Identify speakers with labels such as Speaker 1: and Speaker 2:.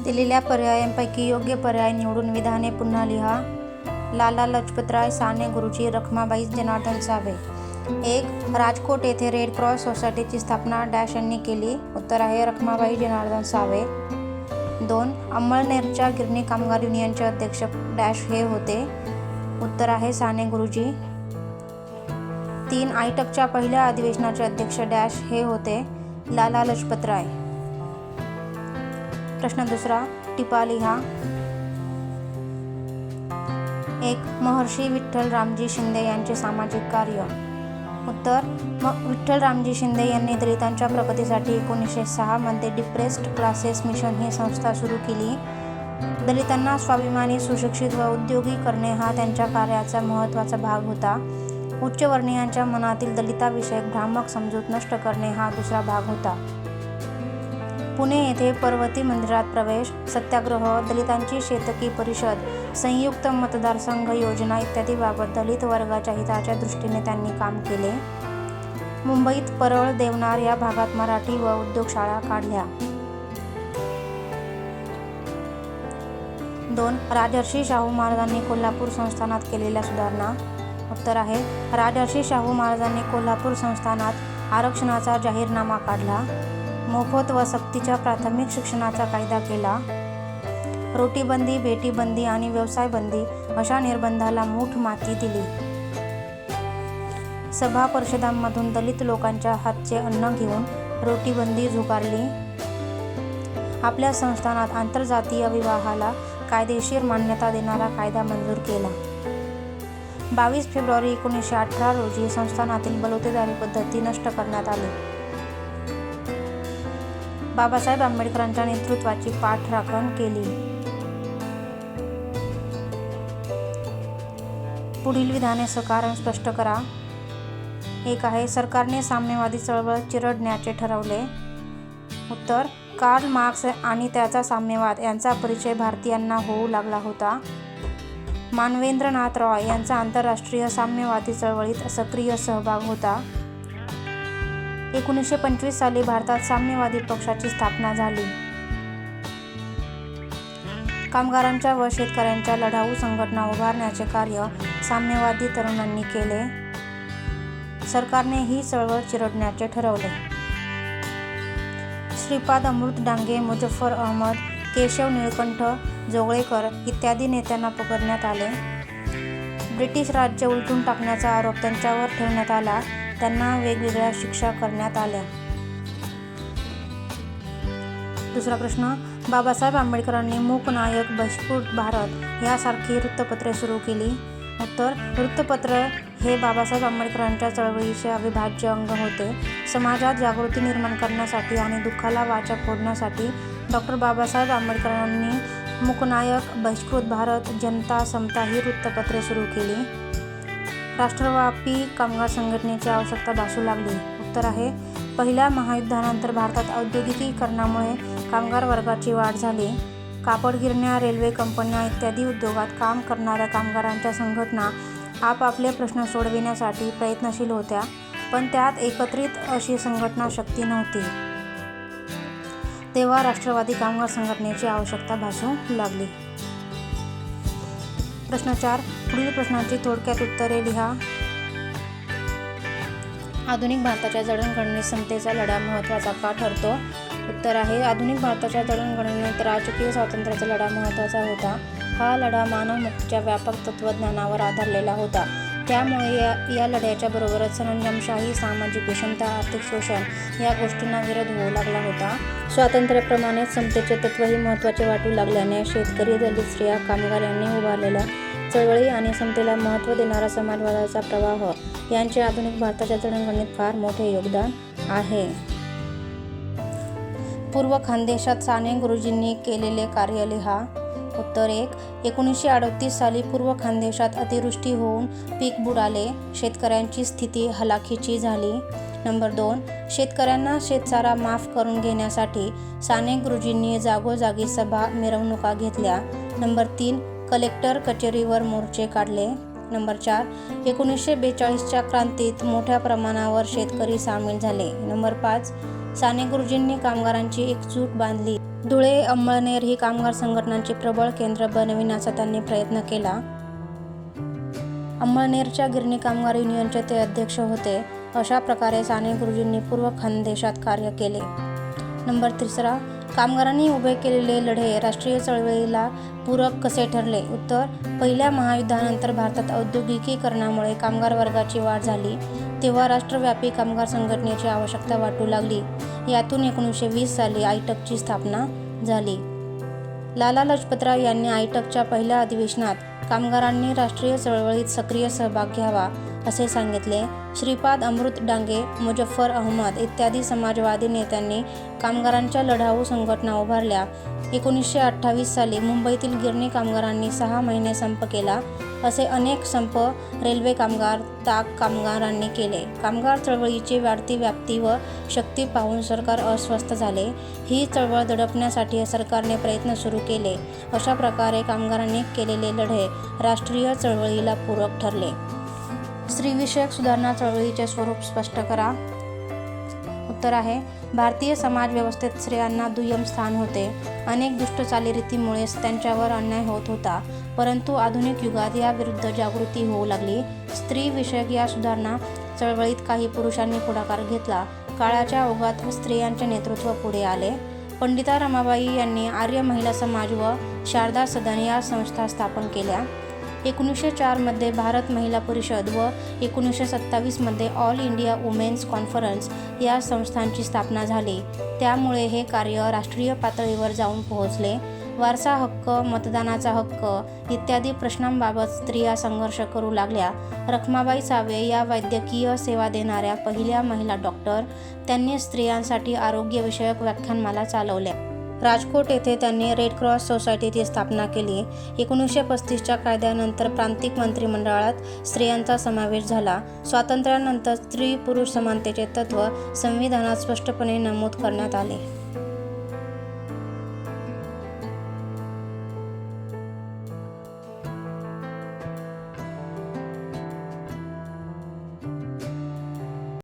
Speaker 1: दिलेल्या पर्यायांपैकी योग्य पर्याय निवडून विधाने पुन्हा लिहा. लाला लजपतराय, साने गुरुजी, रखमाबाई, जनार्दन सावे. 1. राजकोट येथे रेड क्रॉस सोसायटीची स्थापना डॅश यांनी केली. उत्तर आहे रखमाबाई जनार्दन सावे. 2. अमळनेरच्या गिरणी कामगार युनियनचे अध्यक्ष डॅश हे होते. उत्तर आहे साने गुरुजी. 3. आयटकच्या पहिल्या अधिवेशनाचे अध्यक्ष डॅश हे होते लाला लजपतराय. प्रश्न दुसरा, टिपा लिहा. 1. महर्षी विठ्ठल रामजी शिंदे यांचे सामाजिक कार्य. उत्तर, विठ्ठल रामजी शिंदे यांनी दलितांच्या प्रगतीसाठी 1906 मध्ये डिप्रेस्ड क्लासेस मिशन ही संस्था सुरू केली. दलितांना स्वाभिमानी, सुशिक्षित व उद्योगी करणे हा त्यांच्या कार्याचा महत्त्वाचा भाग होता. उच्चवर्णीयांच्या मनातील दलिताविषयक भ्रामक समजूत नष्ट करणे हा दुसरा भाग होता. पुणे येथे पर्वती मंदिरात प्रवेश, सत्याग्रह, दलितांची शेतकी परिषद, संयुक्त मतदारसंघ योजना इत्यादीबाबत दलित वर्गाच्या हिताच्या दृष्टीने त्यांनी काम केले. मुंबईत परळ, देवनार या भागात मराठी व उद्योगशाळा काढल्या. 2. राजर्षी शाहू महाराजांनी कोल्हापूर संस्थानात केलेल्या सुधारणा. उत्तर आहे राजर्षी शाहू महाराजांनी कोल्हापूर संस्थानात आरक्षणाचा जाहीरनामा काढला. मोफत व सक्तीच्या प्राथमिक शिक्षणाचा कायदा केला. रोटीबंदी, बेटीबंदी आणि व्यवसाय बंदी अशा निर्बंधाला मूठ माती दिली. सभा परिषदांमधून दलित लोकांच्या हातचे अन्न घेऊन रोटीबंदी झुगारली. आपल्या संस्थानात आंतरजातीय विवाहाला कायदेशीर मान्यता देणारा कायदा मंजूर केला. 22 फेब्रुवारी 1918 रोजी संस्थानातील बलुतेदारी पद्धती नष्ट करण्यात आली. बाबासाहेब आंबेडकरांच्या नेतृत्वाची पाठराखण केली. पुढील विधाने सकारण स्पष्ट करा. 1 आहे सरकारने साम्यवादी चळवळ चिरडण्याचे ठरवले. उत्तर, कार्ल मार्क्स आणि त्याचा साम्यवाद यांचा परिचय भारतीयांना होऊ लागला होता. मानवेंद्रनाथ रॉय यांचा आंतरराष्ट्रीय साम्यवादी चळवळीत सक्रिय सहभाग होता. 1925 साली भारतात साम्यवादी पक्षाची स्थापना झाली. कामगारांच्या व शेतकऱ्यांच्या लढाऊ संघटना उभारण्याचे कार्य साम्यवादी तरुणांनी केले. सरकारने ही चळवळ चिरडण्याचे ठरवले. श्रीपाद अमृत डांगे, मुझफ्फर अहमद, केशव निळकंठ जोगळेकर इत्यादी नेत्यांना पकडण्यात आले. ब्रिटिश राज्य उलटून टाकण्याचा आरोप त्यांच्यावर ठेवण्यात आला. त्यांना वेगवेगळ्या शिक्षा करण्यात आल्या. दुसरा प्रश्न, बाबासाहेब आंबेडकरांनी मूक नायक, बहिष्कृत भारत यासारखी वृत्तपत्रे सुरू केली. उत्तर, वृत्तपत्र हे बाबासाहेब आंबेडकरांच्या चळवळीचे अविभाज्य अंग होते. समाजात जागृती निर्माण करण्यासाठी आणि दुःखाला वाचा फोडण्यासाठी डॉ. बाबासाहेब आंबेडकरांनी मूकनायक, बहिष्कृत भारत, जनता, समता ही वृत्तपत्रे सुरू केली. राष्ट्रव्यापी कामगार संघटनेची आवश्यकता भासू लागली. उत्तर आहे पहिल्या महायुद्धानंतर भारतात औद्योगिकीकरणामुळे कामगार वर्गाची वाढ झाली. कापड गिरण्या, रेल्वे कंपन्या इत्यादी उद्योगात काम करणाऱ्या कामगारांच्या संघटना आपापले प्रश्न सोडविण्यासाठी प्रयत्नशील होत्या, पण त्यात एकत्रित अशी संघटना शक्ती नव्हती. तेव्हा राष्ट्रवादी कामगार संघटनेची आवश्यकता भासू लागली. प्रश्न 4. पुढील प्रश्नांची थोडक्यात उत्तरे लिहा. आधुनिक भारताच्या जडणघडणीत समतेचा लढा महत्त्वाचा का ठरतो? उत्तर आहे आधुनिक भारताच्या जडणघडणीत राजकीय स्वातंत्र्याचा लढा महत्त्वाचा होता. हा लढा मानवमुक्तीच्या व्यापक तत्त्वज्ञानावर आधारलेला होता. त्यामुळे या लढ्याच्या बरोबरच सरंजामशाही, सामाजिक विषमता, आर्थिक शोषण या गोष्टींना विरोध होऊ लागला होता. स्वातंत्र्याप्रमाणेच समतेचे तत्त्वही महत्त्वाचे वाटू लागल्याने शेतकरी, दलित, स्त्रिया, कामगार यांनी उभारलेल्या चळवळी आणि समतेला महत्त्व देणारा समाजवादाचा प्रवाह यांचे आधुनिक भारताच्या जडणघडणीत फार मोठे योगदान आहे. पूर्व खानदेशात साने गुरुजींनी केलेले कार्य लिहा. उत्तर 1. 1938 साली पूर्व खानदेशात अतिवृष्टी होऊन पीक बुडाले. शेतकऱ्यांची स्थिती हलाखीची झाली. नंबर 2. शेतकऱ्यांना शेतसारा माफ करून घेण्यासाठी साने गुरुजींनी जागोजागी सभा, मिरवणुका घेतल्या. नंबर 3. कलेक्टर कचेरीवर मोर्चे काढले. नंबर 4. 1942च्या क्रांतीत मोठ्या प्रमाणावर शेतकरी सामील झाले. नंबर 5. साने गुरुजींनी कामगारांची एकजूट बांधली धुळे, अंमळनेर ही कामगार संघटनांची प्रबळ केंद्र बनविण्याचा त्यांनी प्रयत्न केला. अंमळनेरच्या गिरणी कामगार युनियनचे ते अध्यक्ष होते. अशा प्रकारे साने गुरुजींनी पूर्व खानदेशात कार्य केले. नंबर 3, कामगारांनी उभे केलेले लढे राष्ट्रीय चळवळीला पूरक कसे ठरले? उत्तर: पहिल्या महायुद्धानंतर भारतात औद्योगिकीकरणामुळे कामगार वर्गाची वाढ झाली, तेव्हा राष्ट्रव्यापी कामगार संघटनेची आवश्यकता वाटू लागली. यातून 1920 साली आयटकची स्थापना झाली. लाला लजपतराय यांनी आयटकच्या पहिल्या अधिवेशनात कामगारांनी राष्ट्रीय चळवळीत सक्रिय सहभाग घ्यावा असे सांगितले. श्रीपाद अमृत डांगे, मुझफ्फर अहमद इत्यादी समाजवादी नेत्यांनी कामगारांच्या लढाऊ संघटना उभारल्या. 1928 साली मुंबईतील गिरणी कामगारांनी 6 महिने संप केला. असे अनेक संप रेल्वे कामगार, ताग कामगारांनी केले. कामगार चळवळीची वाढती व्याप्ती व शक्ती पाहून सरकार अस्वस्थ झाले. ही चळवळ दडपण्यासाठी सरकारने प्रयत्न सुरू केले. अशा प्रकारे कामगारांनी केलेले लढे राष्ट्रीय चळवळीला पूरक ठरले. स्त्रीविषयक सुधारणा चळवळीचे स्वरूप स्पष्ट करा. उत्तर आहे: भारतीय समाज व्यवस्थेत स्त्रियांना दुय्यम स्थान होते. अनेक दुष्ट चालीरीतीमुळे त्यांच्यावर अन्याय होत होता, परंतु आधुनिक युगात याविरुद्ध जागृती होऊ लागली. स्त्री विषयक या सुधारणा चळवळीत काही पुरुषांनी पुढाकार घेतला. काळाच्या ओघात स्त्रियांचे नेतृत्व पुढे आले. पंडिता रमाबाई यांनी आर्य महिला समाज व शारदा सदन या संस्था स्थापन केल्या. 1904 मध्ये भारत महिला परिषद व 1927 मध्ये ऑल इंडिया वुमेन्स कॉन्फरन्स या संस्थांची स्थापना झाली. त्यामुळे हे कार्य राष्ट्रीय पातळीवर जाऊन पोहोचले. वारसा हक्क, मतदानाचा हक्क इत्यादी प्रश्नांबाबत स्त्रिया संघर्ष करू लागल्या. रखमाबाई सावे या वैद्यकीय सेवा देणाऱ्या पहिल्या महिला डॉक्टर. त्यांनी स्त्रियांसाठी आरोग्यविषयक व्याख्यानमाला चालवल्या. राजकोट येथे त्यांनी रेड क्रॉस सोसायटीची स्थापना केली. 1935च्या कायद्यानंतर प्रांतिक मंत्रिमंडळात स्त्रियांचा समावेश झाला. स्वातंत्र्यानंतर स्त्री-पुरुष समानतेचे तत्त्व संविधानात स्पष्टपणे नमूद करण्यात आले.